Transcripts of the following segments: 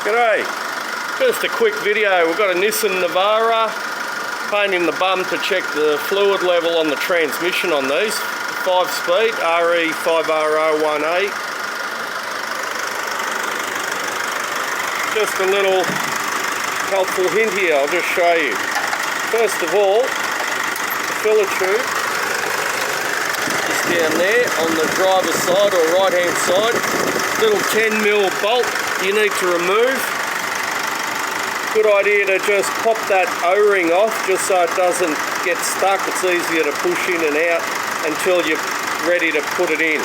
G'day, just a quick video. We've got a Nissan Navara, painting the bum to check the fluid level on the transmission on these. 5-speed RE5R05A. Just a little helpful hint here, I'll just show you. First of all, the filler tube is down there on the driver's side or right hand side. Little 10mm bolt you need to remove. Good idea to just pop that O-ring off just so it doesn't get stuck. It's easier to push in and out until you're ready to put it in.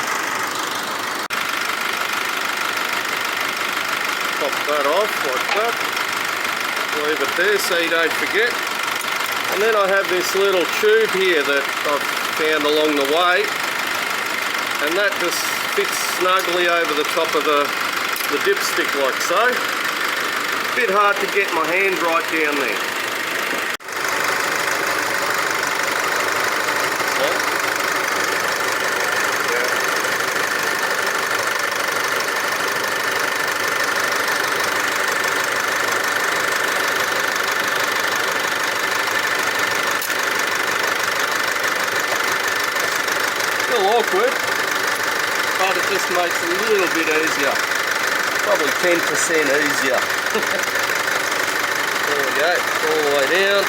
Pop that off like that. Leave it there so you don't forget. And then I have this little tube here that I've found along the way, and that just fits snugly over the top of the dipstick like so. Bit hard to get my hand right down there. Still awkward, but it just makes it a little bit easier. Probably 10% easier. There we go, all the way down.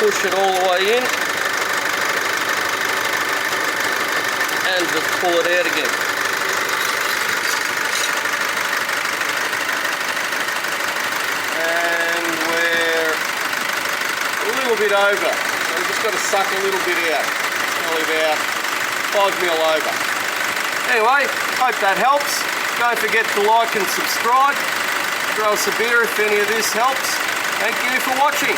Push it all the way in. And just pull it out again. And we're a little bit over. So we've just got to suck a little bit out. It's only about 5mm over. Anyway, hope that helps. Don't forget to like and subscribe. Throw us a beer if any of this helps. Thank you for watching.